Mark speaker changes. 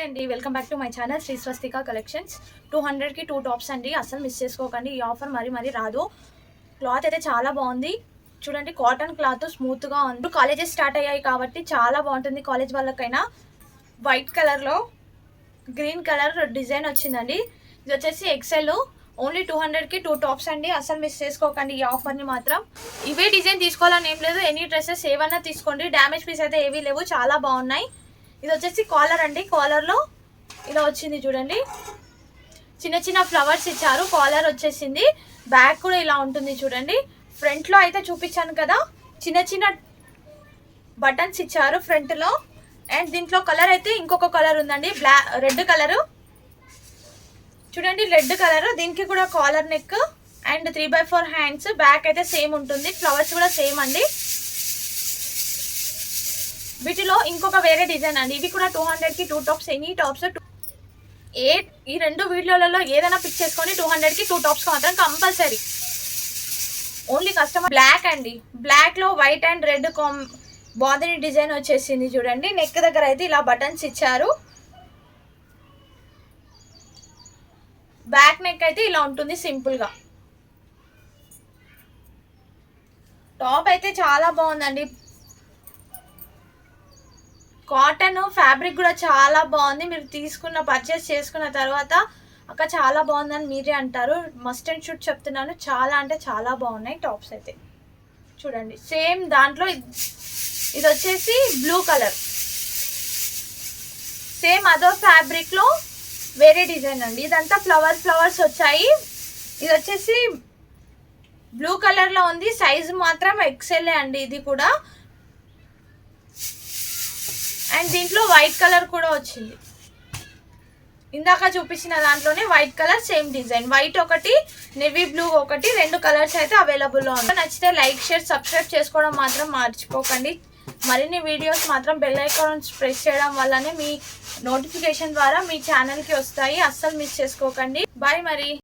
Speaker 1: Hi అండి, welcome back to my channel Shri Swastika collections. 200కి 2 tops అండి. అసలు మిస్ చేసుకోకండి, ఈ ఆఫర్ మరీ రాదు. క్లాత్ అయితే చాలా బాగుంది చూడండి, కాటన్ క్లాత్ స్మూత్గా ఉంది. కాలేజెస్ స్టార్ట్ అయ్యాయి కాబట్టి చాలా బాగుంటుంది కాలేజ్ వాళ్ళకైనా. వైట్ కలర్లో గ్రీన్ కలర్ డిజైన్ వచ్చిందండి. ఇది వచ్చేసి ఎక్సెల్. ఓన్లీ 200కి 2 టాప్స్ అండి. అసలు మిస్ చేసుకోకండి ఈ ఆఫర్ని మాత్రం. ఇవే డిజైన్ తీసుకోవాలని ఏం లేదు, ఎనీ డ్రెస్సెస్ ఏవైనా తీసుకోండి. డ్యామేజ్ పీస్ అయితే ఏవీ లేవు, చాలా బాగున్నాయి. ఇది వచ్చేసి కాలర్ అండి. కాలర్లో ఇలా వచ్చింది చూడండి, చిన్న చిన్న ఫ్లవర్స్ ఇచ్చారు. కాలర్ వచ్చేసింది. బ్యాక్ కూడా ఇలా ఉంటుంది చూడండి. ఫ్రంట్లో అయితే చూపించాను కదా, చిన్న చిన్న బటన్స్ ఇచ్చారు ఫ్రంట్లో. అండ్ దీంట్లో కలర్ అయితే ఇంకొక కలర్ ఉందండి, రెడ్ కలరు చూడండి, రెడ్ కలర్. దీనికి కూడా collar neck and 3/4 hands. Back అయితే సేమ్ ఉంటుంది, ఫ్లవర్స్ కూడా సేమ్ అండి. వీటిలో ఇంకొక వేరే డిజైన్ అండి. ఇవి కూడా 200కి 2 టాప్స్. ఎనీ టాప్స్ ఈ రెండు వీడియోలలో ఏదైనా పిక్ చేసుకొని 200కి 2 టాప్స్ మాత్రం కంపల్సరీ. Only customer. బ్లాక్ అండి, బ్లాక్ లో white and red bandhani design వచ్చేసింది చూడండి. నెక్ దగ్గర అయితే ఇలా బటన్స్ ఇచ్చారు. బ్యాక్ నెక్ అయితే ఇలా ఉంటుంది సింపుల్ గా. టాప్ అయితే చాలా బాగుందండి. కాటన్ ఫ్యాబ్రిక్ కూడా చాలా బాగుంది. మీరు పర్చేస్ చేసుకున్న తర్వాత అక్క చాలా బాగుందని మీరే అంటారు. మస్ట్ అండ్ షుడ్ చెప్తున్నాను, చాలా అంటే చాలా బాగున్నాయి టాప్స్ అయితే చూడండి. సేమ్ దాంట్లో ఇది వచ్చేసి బ్లూ కలర్, సేమ్ అదో ఫ్యాబ్రిక్ లో వేరే డిజైన్ అండి. ఇదంతా ఫ్లవర్స్ వచ్చాయి. ఇది వచ్చేసి బ్లూ కలర్ లో ఉంది. సైజు మాత్రం ఎక్సెల్ అండి ఇది కూడా. అండ్ దీంట్లో వైట్ కలర్ కూడా వచ్చింది. ఇందాక చూపించిన దాంట్లోనే white colour same design. White ఒకటి, నేవీ బ్లూ ఒకటి, 2 కలర్స్ అయితే అవైలబుల్లో ఉన్నాయి. నచ్చితే లైక్, షేర్, సబ్స్క్రైబ్ చేసుకోవడం మాత్రం మర్చిపోకండి. మరిన్ని వీడియోస్ మాత్రం బెల్ ఐకాన్ ప్రెస్ చేయడం వల్లనే మీ నోటిఫికేషన్ ద్వారా మీ ఛానల్కి వస్తాయి. అస్సలు మిస్ చేసుకోకండి. బాయ్ మరి.